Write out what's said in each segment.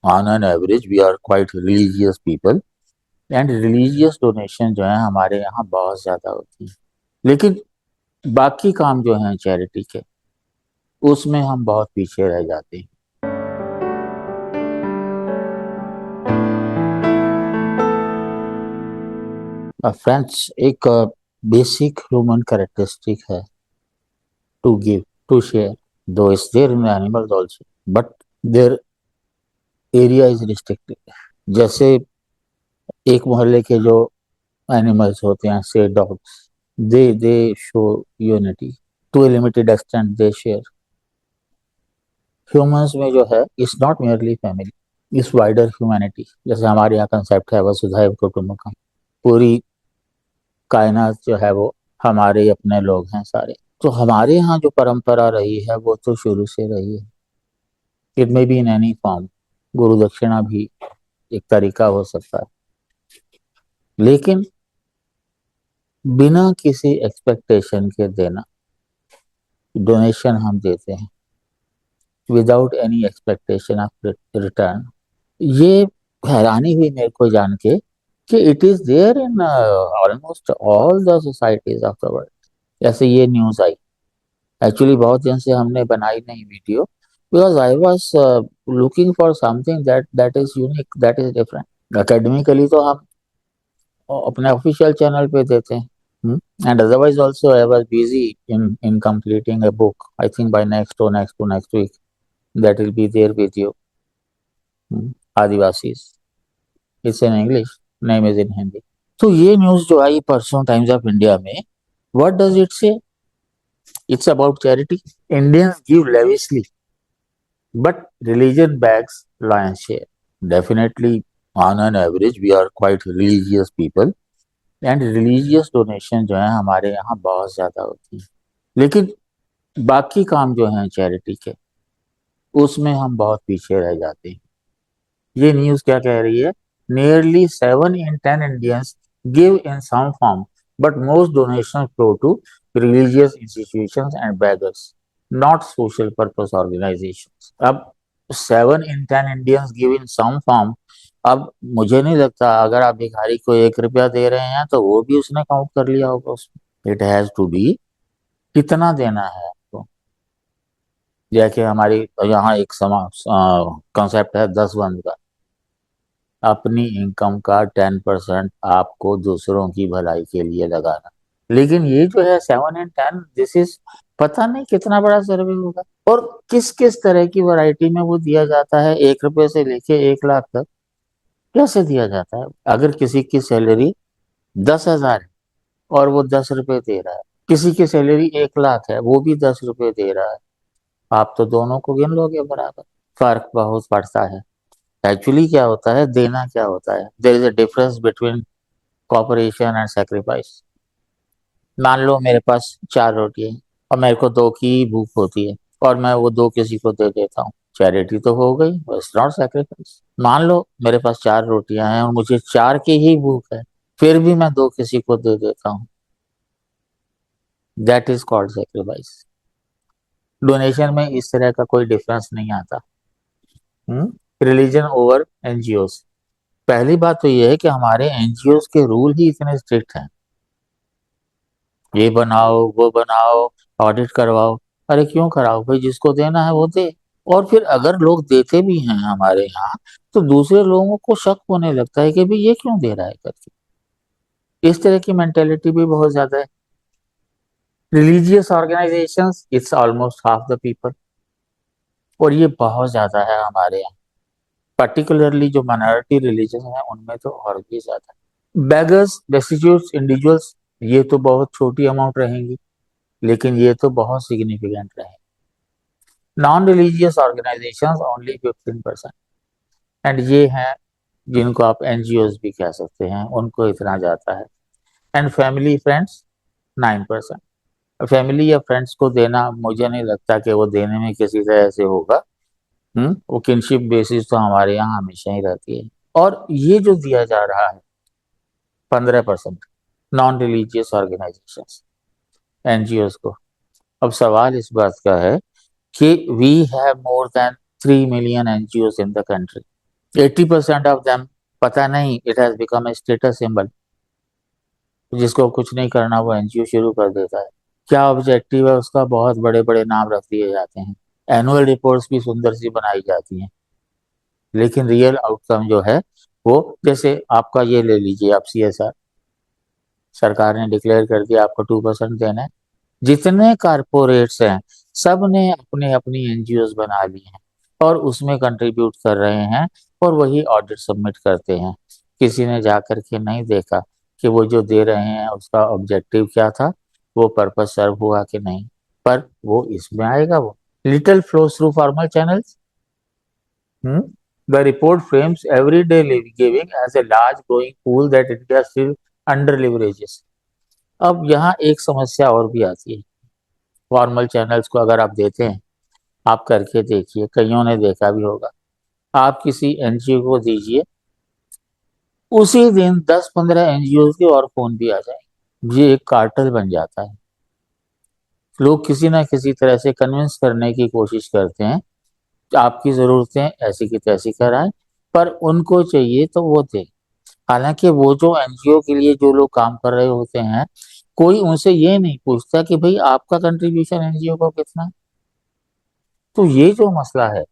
On an average we are quite religious people and religious donation जो है हमारे यहाँ बहुत ज़्यादा होती है। लेकिन बाकी काम जो है चैरिटी के, उसमें हम बहुत पीछे रह जाते हैं। फ्रेंड्स, एक बेसिक ह्यूमन कैरेक्टरिस्टिक है to give, to share, though is there in animals also, but their area is restricted. जैसे एक मोहल्ले के जो एनिमल्स होते हैं, say dogs, they show unity to a limited extent, they share. Humans में जो है, it's not merely family, is wider humanity. जैसे हमारे यहाँ कंसेप्ट है वसुधैव कुटुंबकम, पूरी कायनात जो है वो हमारे अपने लोग हैं सारे। तो हमारे यहाँ जो परंपरा रही है वो तो शुरू से रही है। It may be in any form, गुरु दक्षिणा भी एक तरीका हो सकता है, लेकिन बिना किसी एक्सपेक्टेशन के देना, डोनेशन हम देते हैं without any expectation of return. ये हैरानी हुई मेरे को जान के कि it is there in almost all the societies of the world. जैसे ये न्यूज आई, एक्चुअली बहुत दिन से हमने बनाई नहीं video, because I was looking for something that is unique, that is different. Academically तो हम अपने ऑफिशियल चैनल पे देते हैं, and otherwise also I was busy in completing a book. I think by next week that will be there with you. Adivasis, it's in English, name is in Hindi. तो ये news जो I परसों Times of India में, what does it say? It's about charity. Indians give lavishly but religion bags lion's share. Definitely, on an average, we are quite religious people and religious donation जो है हमारे यहाँ बहुत ज्यादा होती है। लेकिन बाकी काम जो है चैरिटी के, उसमें हम बहुत पीछे रह जाते हैं। ये न्यूज क्या कह रही है? Nearly 7 in 10 Indians give in some form, but most donation flow to religious institutions and beggars, not social purpose organisations. अब 7 in 10 Indians give in some form. अब मुझे नहीं लगता अगर आप भिखारी को 1 रुपया दे रहे हैं तो वो भी उसने काउंट कर लिया होगा उसमें। इट हैज टू बी कितना देना है आपको। जैसे हमारी यहाँ एक कंसेप्ट है 10 बंद का। अपनी इनकम का 10% आपको दूसरों की भलाई के लिए लगाना। लेकिन ये जो है 7 in 10, दिस इज, पता नहीं कितना बड़ा सर्वे होगा और किस किस तरह की वैरायटी में वो दिया जाता है। 1 रुपए से लेके 1 लाख तक कैसे दिया जाता है? अगर किसी की सैलरी 10,000 है और वो 10 रुपए दे रहा है, किसी की सैलरी 1 लाख है वो भी 10 रुपए दे रहा है, आप तो दोनों को गिन लोगे बराबर। फर्क बहुत पड़ता है। एक्चुअली क्या होता है, देना क्या होता है, there is a difference between cooperation and sacrifice. मान लो मेरे पास 4 रोटी है और मेरे को 2 की भूख होती है और मैं वो 2 किसी को दे देता हूँ, चैरिटी तो हो गई, बस नॉट सेक्रीफाइस। मान लो मेरे पास 4 रोटियां हैं और मुझे 4 की ही भूख है, फिर भी मैं 2 किसी को दे देता हूँ, that is called sacrifice. Donation में इस तरह का कोई डिफरेंस नहीं आता। Religion over NGO. पहली बात तो यह है कि हमारे एनजीओ के रूल ही इतने स्ट्रिक्ट हैं, ये बनाओ वो बनाओ, ऑडिट करवाओ। अरे क्यों कराओ भाई, जिसको देना है वो दे। और फिर अगर लोग देते भी हैं हमारे यहाँ, तो दूसरे लोगों को शक होने लगता है कि भाई ये क्यों दे रहा है करके। इस तरह की मेंटेलिटी भी बहुत ज्यादा है। Religious organisations, it's almost half the people, और ये बहुत ज्यादा है हमारे यहाँ। पर्टिकुलरली जो माइनॉरिटी रिलीजन है उनमें तो और भी ज्यादा। बेगर्स, डेस्टिट्यूट इंडिविजुअल्स, ये तो बहुत छोटी अमाउंट रहेंगी, लेकिन ये तो बहुत सिग्निफिकेंट रहेंगे। Non religious organisations only 15%, and ये हैं जिनको आप एनजीओज भी कह सकते हैं, उनको इतना जाता है। And family friends, 9%। फैमिली या फ्रेंड्स को देना मुझे नहीं लगता कि वो देने में किसी तरह से होगा। वो किनशिप बेसिस तो हमारे यहाँ हमेशा ही रहती है। और ये जो दिया जा रहा है 15% नॉन रिलीजियस ऑर्गेनाइजेशन, एनजीओ को, अब सवाल इस बात का है कि we have more than 3 million NGO in the country. 80% of them पता नहीं, it has become a status symbol. जिसको कुछ नहीं करना वो एनजीओ शुरू कर देता है। क्या ऑब्जेक्टिव है उसका, बहुत बड़े बड़े नाम रख दिए जाते हैं, एनुअल रिपोर्ट्स भी सुंदर सी बनाई जाती हैं, लेकिन रियल आउटकम जो है वो, जैसे आपका ये ले लीजिए आप सीएसआर, सरकार ने डिक्लेयर कर दिया आपको 2% देना है। जितने कारपोरेट्स हैं सब ने अपने अपनी एनजीओ बना ली हैं और उसमें कंट्रीब्यूट कर रहे हैं और वही ऑडिट सबमिट करते हैं। किसी ने जा कर के नहीं देखा कि वो जो दे रहे हैं उसका ऑब्जेक्टिव क्या था, वो पर्पस सर्व हुआ कि नहीं। पर वो इसमें आएगा, वो little flow through formal channels. The report frames everyday giving as a large growing pool that India still under leverages. अब यहाँ एक समस्या और भी आती है। फॉर्मल चैनल्स को अगर आप देते हैं, आप करके देखिए, कईयों ने देखा भी होगा, आप किसी एनजीओ को दीजिए, उसी दिन 10-15 एनजीओ के और फोन भी आ जाएंगे। ये एक कार्टेल बन जाता है। लोग किसी ना किसी तरह से कन्विंस करने की कोशिश करते हैं, आपकी जरूरतें ऐसी की तैसी कराएं, पर उनको चाहिए तो वो दे। हालांकि वो जो एनजीओ के लिए जो लोग काम कर रहे होते हैं, कोई उनसे ये नहीं पूछता कि भाई आपका कंट्रीब्यूशन एनजीओ को कितना है। तो ये जो मसला है,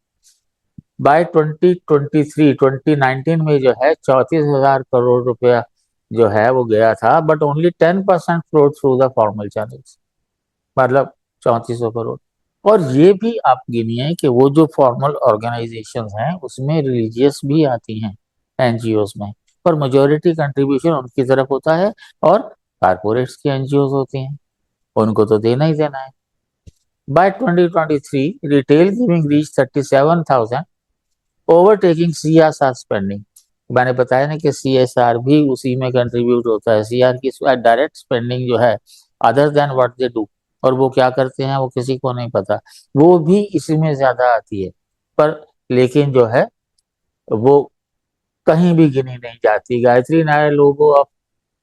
बाय 2019 में जो है 34,000 करोड़ रुपया जो है वो गया था, but only 10% flow through the formal channels, मतलब 3400 करोड़। और ये भी आप गिनिए कि वो जो फॉर्मल ऑर्गेनाइजेशन हैं उसमें रिलीजियस भी आती हैं एनजीओ में, पर मेजोरिटी कंट्रीब्यूशन उनकी तरफ होता है और कारपोरेट्स की एनजीओ होती हैं, उनको तो देना ही देना है। By 2023 retail giving reach 37,000, overtaking CSR spending. मैंने बताया ना कि सीएसआर भी उसी में कंट्रीब्यूट होता है। सीआर की डायरेक्ट स्पेंडिंग जो है, other than what they do, और वो क्या करते हैं वो किसी को नहीं पता, वो भी इसी में ज्यादा आती है। पर लेकिन जो है वो कहीं भी गिनी नहीं जाती। Gayatri Nair logo of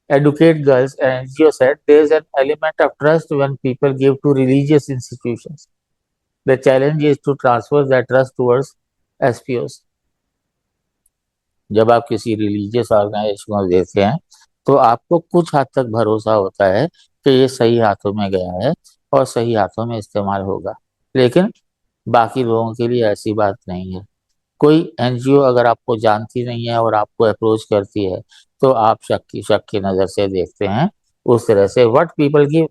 educate girls and NGO said there is an element of trust when people give to religious institutions. The challenge is to transfer that trust towards SPOs. जब आप किसी रिलीजियस ऑर्गेनाइजेशन को देते हैं तो आपको कुछ हद तक भरोसा होता है कि ये सही हाथों में गया है और सही हाथों में इस्तेमाल होगा, लेकिन बाकी लोगों के लिए ऐसी बात नहीं है। कोई एनजीओ अगर आपको जानती नहीं है और आपको अप्रोच करती है तो आप शक की नज़र से देखते हैं। उस तरह से व्हाट पीपल की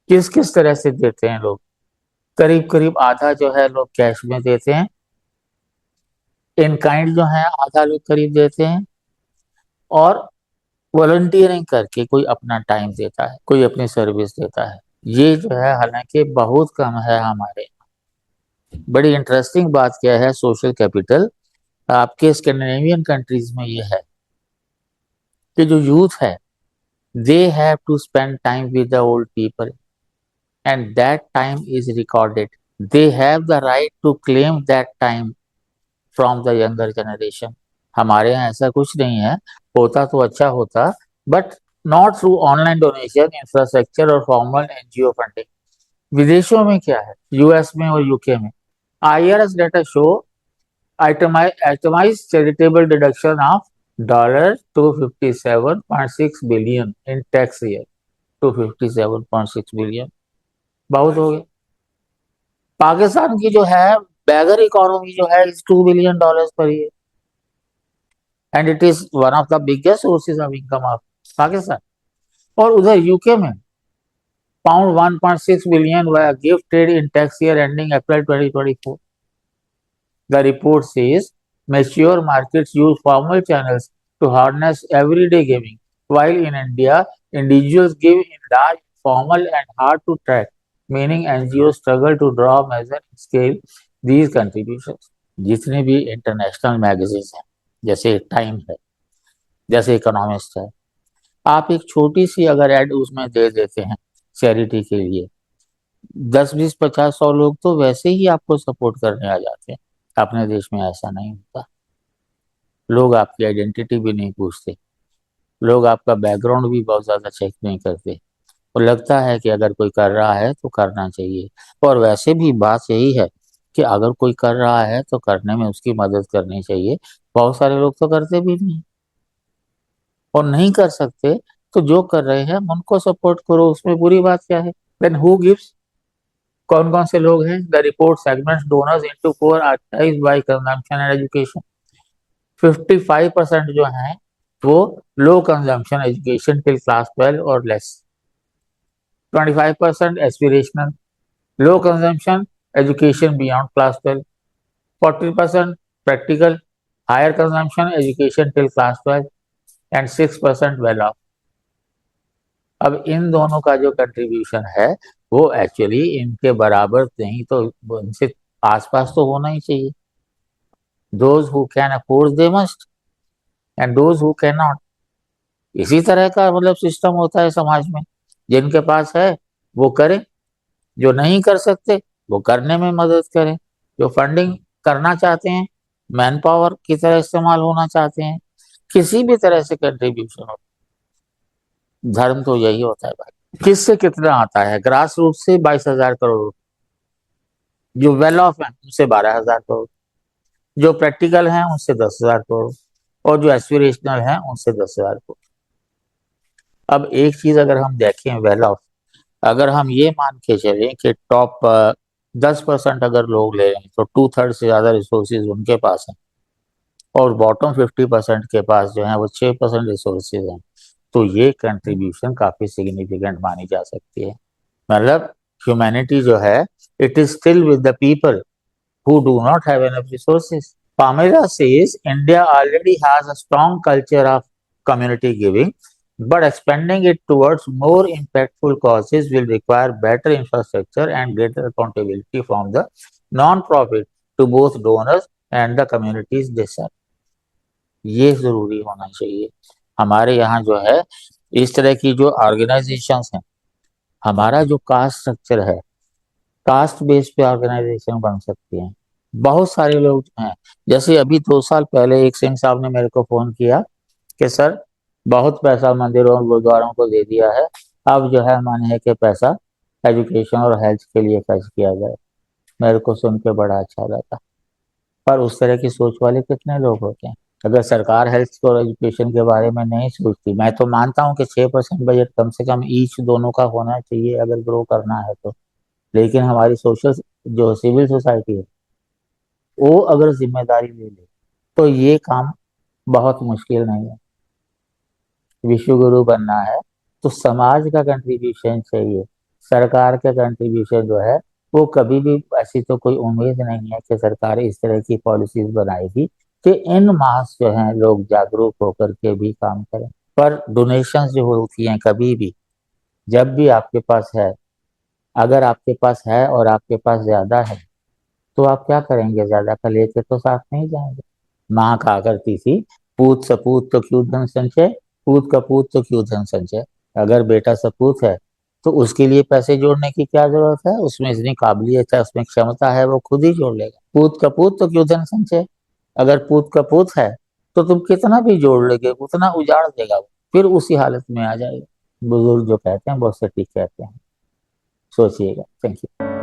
किस किस तरह से देते हैं लोग, करीब करीब आधा जो है लोग कैश में देते हैं, इन काइंड जो है आधा लोग करीब देते हैं, और वॉलंटियरिंग करके कोई अपना टाइम देता है, कोई अपनी सर्विस देता है। ये जो है हालांकि बहुत कम है हमारे। बड़ी इंटरेस्टिंग बात क्या है, सोशल कैपिटल आपके स्कैंडिनेवियन कंट्रीज में ये है कि जो यूथ है they have to spend time with the old people and that time is recorded. They have the right to claim that time from the younger generation. हमारे यहाँ ऐसा कुछ नहीं है, होता तो अच्छा होता, but not through online donation, infrastructure और फॉर्मल एनजीओ फंडिंग। विदेशों में क्या है, यूएस में और यूके में, IRS data show itemized charitable deduction of $257.6 billion in tax year। 257.6 billion बहुत हो गया। पाकिस्तान की जो है बैगर इकोनॉमी जो है is $2 billion per year, and it is one of the biggest sources of income of Pakistan. और उधर यूके में pound 1.6 billion were gifted in tax year ending April 2024। The report says mature markets use formal channels to harness everyday giving, while in India, individuals give in large, formal, and hard to track, meaning NGOs struggle to draw, measure, and scale these contributions। जितने भी international magazines हैं, जैसे time है, जैसे economist है, आप एक छोटी सी अगर एड उसमें दे देते हैं चैरिटी के लिए, 10-20-50-100 लोग तो वैसे ही आपको सपोर्ट करने आ जाते हैं। अपने देश में ऐसा नहीं होता। लोग आपकी आइडेंटिटी भी नहीं पूछते, लोग आपका बैकग्राउंड भी बहुत ज़्यादा चेक नहीं करते, और लगता है कि अगर कोई कर रहा है तो करना चाहिए। और वैसे भी बात यही है कि अगर कोई कर रहा है तो करने में उसकी मदद करनी चाहिए। बहुत सारे लोग तो करते भी नहीं और नहीं कर सकते, तो जो कर रहे हैं उनको सपोर्ट करो, उसमें बुरी बात क्या है? Then who gives? कौन कौन से लोग हैं? The report segments donors into four articles by consumption and education. 55% जो हैं वो low consumption education till class 12 और less, 25% aspirational, low consumption education beyond class 12, 40% practical, higher consumption education till class 12 and 6% well off. अब इन दोनों का जो contribution है वो एक्चुअली इनके बराबर नहीं तो इनसे आसपास तो होना ही चाहिए। Those who can afford they must and those who can not. इसी तरह का मतलब सिस्टम होता है समाज में। जिनके पास है वो करें, जो नहीं कर सकते वो करने में मदद करें, जो फंडिंग करना चाहते हैं, मैन पावर की तरह इस्तेमाल होना चाहते हैं, किसी भी तरह से कंट्रीब्यूशन हो। धर्म तो यही होता है भाई। किससे कितना आता है? ग्रास रूट से 22,000 करोड़, जो वेल ऑफ है उनसे 12,000 करोड़, जो प्रैक्टिकल हैं उनसे 10,000 करोड़, और जो एस्पिरेशनल हैं उनसे 10,000 करोड़। अब एक चीज अगर हम देखें वेल ऑफ, अगर हम ये मान के चलें कि टॉप 10% अगर लोग ले लें तो 2/3 से ज्यादा रिसोर्सेज उनके पास हैं, और बॉटम 50% के पास जो है वो 6% रिसोर्सेज हैं, तो ये कंट्रीब्यूशन काफी सिग्निफिकेंट मानी जा सकती है। मतलब ह्यूमैनिटी जो है, it is still with the people who do not have enough resources. Pamela says India already has a strong culture of community giving, but expanding it towards more impactful causes will require better infrastructure and greater accountability from the non-profit to both donors and the communities they serve. ये जरूरी होना चाहिए। हमारे यहाँ जो है इस तरह की जो ऑर्गेनाइजेशंस हैं, हमारा जो कास्ट स्ट्रक्चर है, कास्ट बेस पे ऑर्गेनाइजेशन बन सकती हैं। बहुत सारे लोग हैं, जैसे अभी 2 साल पहले एक सिंह साहब ने मेरे को फोन किया कि सर बहुत पैसा मंदिरों और गुरुद्वारों को दे दिया है, अब जो है मन है कि पैसा एजुकेशन और हेल्थ के लिए खर्च किया जाए। मेरे को सुन के बड़ा अच्छा लगा। पर उस तरह की सोच वाले कितने लोग होते हैं? अगर सरकार हेल्थ और एजुकेशन के बारे में नहीं सोचती, मैं तो मानता हूँ कि 6% बजट कम से कम ईच दोनों का होना चाहिए अगर ग्रो करना है तो, लेकिन हमारी सोशल जो सिविल सोसाइटी है वो अगर जिम्मेदारी ले ले तो ये काम बहुत मुश्किल नहीं है। विश्व गुरु बनना है तो समाज का कंट्रीब्यूशन चाहिए। सरकार का कंट्रीब्यूशन जो है वो कभी भी, ऐसी तो कोई उम्मीद नहीं है कि सरकार इस तरह की पॉलिसीज बनाएगी कि इन मास जो हैं लोग जागरूक होकर के भी काम करें। पर डोनेशंस जो होती हैं कभी भी, जब भी आपके पास है, अगर आपके पास है और आपके पास ज्यादा है तो आप क्या करेंगे? ज्यादा का लेके तो साथ नहीं जाएंगे। माँ कहा करती थी, पूत सपूत तो क्यों धन संचय, पूत कपूत तो क्यों धन संचय। अगर बेटा सपूत है तो उसके लिए पैसे जोड़ने की क्या जरूरत है? उसमें इतनी काबिलियत है, उसमें क्षमता है, वो खुद ही जोड़ लेगा। पूत कपूत तो क्यों धन संचय। अगर पूत कपूत है तो तुम कितना भी जोड़ लोगे उतना उजाड़ देगा वो, फिर उसी हालत में आ जाएगा। बुजुर्ग जो कहते हैं बहुत सटीक कहते हैं। सोचिएगा। Thank you.